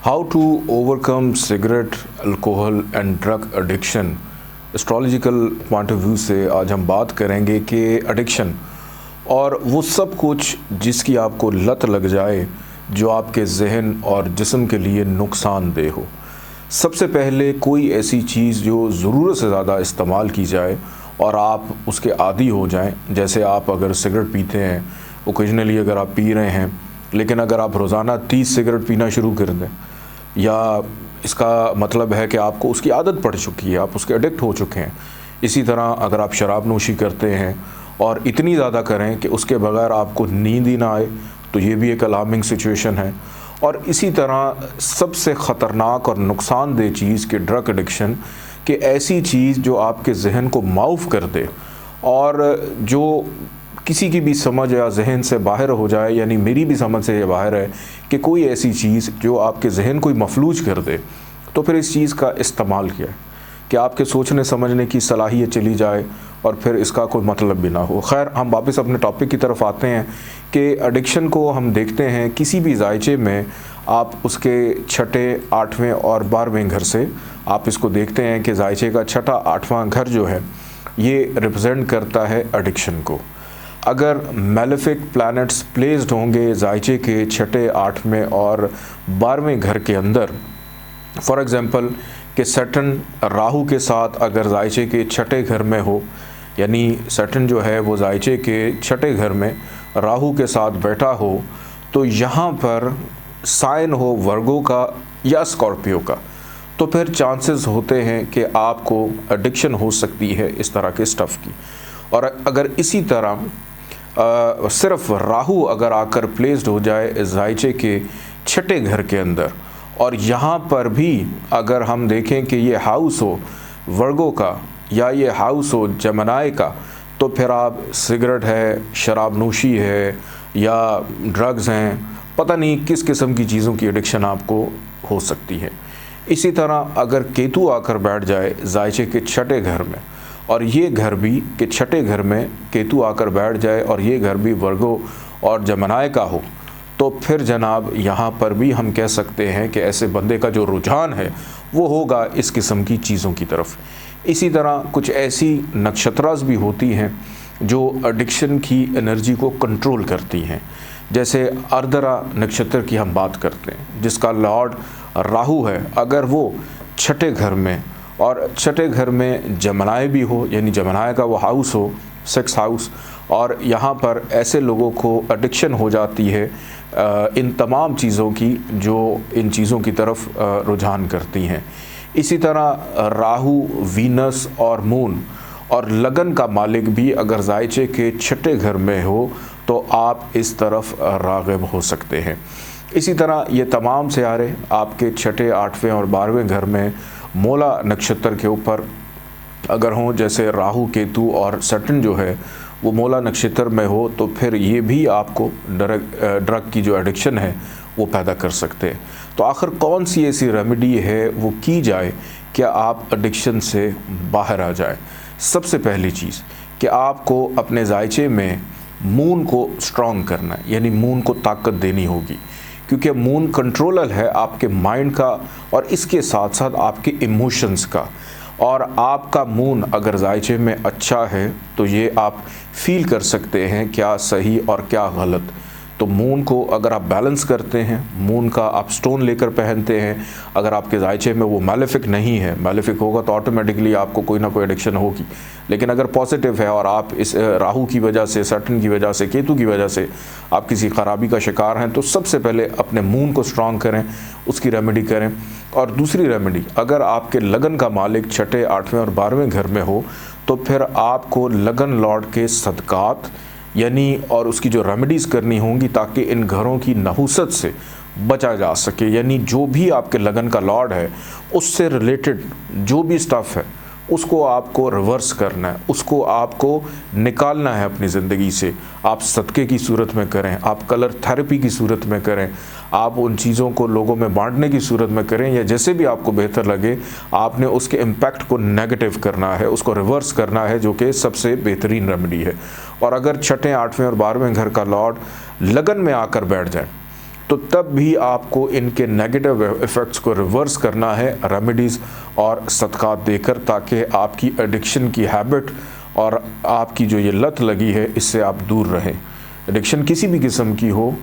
How to overcome cigarette, alcohol and drug addiction. Astrological point of view से आज हम बात करेंगे कि एडिक्शन और वो सब कुछ जिसकी आपको लत लग जाए जो आपके जहन और जिस्म के लिए नुकसानदेह हो। सबसे पहले कोई ऐसी चीज़ जो ज़रूरत से ज़्यादा इस्तेमाल की जाए और आप उसके आदी हो जाएं। जैसे आप अगर सिगरेट पीते हैं, ओकेजनली अगर आप पी रहे हैं, लेकिन अगर आप रोज़ाना 30 सिगरेट पीना शुरू कर दें, या इसका मतलब है कि आपको उसकी आदत पड़ चुकी है, आप उसके एडिक्ट हो चुके हैं। इसी तरह अगर आप शराब नोशी करते हैं और इतनी ज़्यादा करें कि उसके बगैर आपको नींद ही ना आए, तो ये भी एक अलार्मिंग सिचुएशन है। और इसी तरह सबसे ख़तरनाक और नुकसानदेह चीज़ कि ड्रग एडिक्शन, कि ऐसी चीज़ जो आपके जहन को माउफ कर दे और जो किसी की भी समझ या जहन से बाहर हो जाए, यानी मेरी भी समझ से ये बाहर है कि कोई ऐसी चीज़ जो आपके जहन को मफलूज कर दे, तो फिर इस चीज़ का इस्तेमाल किया कि आपके सोचने समझने की सलाहियत चली जाए और फिर इसका कोई मतलब भी ना हो। खैर, हम वापस अपने टॉपिक की तरफ आते हैं कि एडिक्शन को हम देखते हैं किसी भी जायचे में। आप उसके छठे, आठवें और 12वें घर से आप इसको देखते हैं कि जायचे का छठा, आठवां घर जो है ये रिप्रेजेंट करता है एडिक्शन को। अगर मेलेफिक प्लैनेट्स प्लेस्ड होंगे जायचे के छठे, आठवें और 12वें घर के अंदर, फॉर एग्ज़ाम्पल कि सैटर्न राहु के साथ अगर जायचे के छठे घर में हो, यानी सैटर्न जो है वो जायचे के छठे घर में राहु के साथ बैठा हो, तो यहाँ पर साइन हो वर्गो का या स्कॉर्पियो का, तो फिर चांसेस होते हैं कि आपको एडिक्शन हो सकती है इस तरह के स्टफ़ की। और अगर इसी तरह सिर्फ राहु अगर आकर प्लेस्ड हो जाए जायचे के छठे घर के अंदर, और यहाँ पर भी अगर हम देखें कि ये हाउस हो वर्गो का या ये हाउस हो जमनाई का, तो फिर आप सिगरेट है, शराब नोशी है या ड्रग्स हैं, पता नहीं किस किस्म की चीज़ों की एडिक्शन आपको हो सकती है। इसी तरह अगर केतु आकर बैठ जाए जायचे के छठे घर में, और ये घर भी कि छठे घर में केतु आकर बैठ जाए और ये घर भी वर्गो और जमनाई का हो, तो फिर जनाब यहाँ पर भी हम कह सकते हैं कि ऐसे बंदे का जो रुझान है वो होगा इस किस्म की चीज़ों की तरफ। इसी तरह कुछ ऐसी नक्षत्रास भी होती हैं जो एडिक्शन की एनर्जी को कंट्रोल करती हैं। जैसे अर्धरा नक्षत्र की हम बात करते हैं जिसका लॉर्ड राहु है, अगर वो छठे घर में और छठे घर में जमनाई भी हो, यानी जमनाई का वो हाउस हो, 6 हाउस, और यहाँ पर ऐसे लोगों को एडिक्शन हो जाती है इन तमाम चीज़ों की जो इन चीज़ों की तरफ रुझान करती हैं। इसी तरह राहु, वीनस और मून और लगन का मालिक भी अगर जायचे के छठे घर में हो तो आप इस तरफ राग़िब हो सकते हैं। इसी तरह ये तमाम सियारे आपके छठे, आठवें और 12वें घर में मूला नक्षत्र के ऊपर अगर हों, जैसे राहु, केतु और सैटर्न जो है वो मूला नक्षत्र में हो, तो फिर ये भी आपको ड्रग की जो एडिक्शन है वो पैदा कर सकते हैं। तो आखिर कौन सी ऐसी रेमेडी है वो की जाए कि आप एडिक्शन से बाहर आ जाए। सबसे पहली चीज़ कि आपको अपने जायचे में मून को स्ट्रॉन्ग करना है, यानी मून को ताकत देनी होगी, क्योंकि मून कंट्रोलर है आपके माइंड का और इसके साथ साथ आपके इमोशंस का। और आपका मून अगर जायचे में अच्छा है तो ये आप फील कर सकते हैं क्या सही और क्या गलत। तो मून को अगर आप बैलेंस करते हैं, मून का आप स्टोन लेकर पहनते हैं, अगर आपके जायचे में वो मैलेफिक नहीं है, मैलेफिक होगा तो ऑटोमेटिकली आपको कोई ना कोई एडिक्शन होगी। लेकिन अगर पॉजिटिव है और आप इस राहु की वजह से, सैटर्न की वजह से, केतु की वजह से आप किसी ख़राबी का शिकार हैं, तो सबसे पहले अपने मून को स्ट्रॉन्ग करें, उसकी रेमेडी करें। और दूसरी रेमेडी, अगर आपके लगन का मालिक छठे, आठवें और 12वें घर में हो, तो फिर आपको लगन लॉर्ड के सदकात यानी और उसकी जो रेमेडीज़ करनी होंगी ताकि इन घरों की नहुसत से बचा जा सके। यानी जो भी आपके लगन का लॉर्ड है उससे रिलेटेड जो भी स्टफ़ है उसको आपको रिवर्स करना है, उसको आपको निकालना है अपनी ज़िंदगी से। आप सदक़े की सूरत में करें, आप कलर थेरेपी की सूरत में करें, आप उन चीज़ों को लोगों में बांटने की सूरत में करें, या जैसे भी आपको बेहतर लगे, आपने उसके इम्पैक्ट को नेगेटिव करना है, उसको रिवर्स करना है, जो कि सबसे बेहतरीन रेमेडी है। और अगर छठे, आठवें और 12वें घर का लॉर्ड लगन में आकर बैठ जाए तो तब भी आपको इनके नेगेटिव इफ़ेक्ट्स को रिवर्स करना है रेमेडीज़ और सदक़ात देकर, ताकि आपकी एडिक्शन की हैबिट और आपकी जो ये लत लगी है इससे आप दूर रहें। एडिक्शन किसी भी किस्म की हो,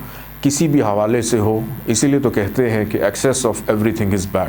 किसी भी हवाले से हो, इसीलिए तो कहते हैं कि excess of everything is bad.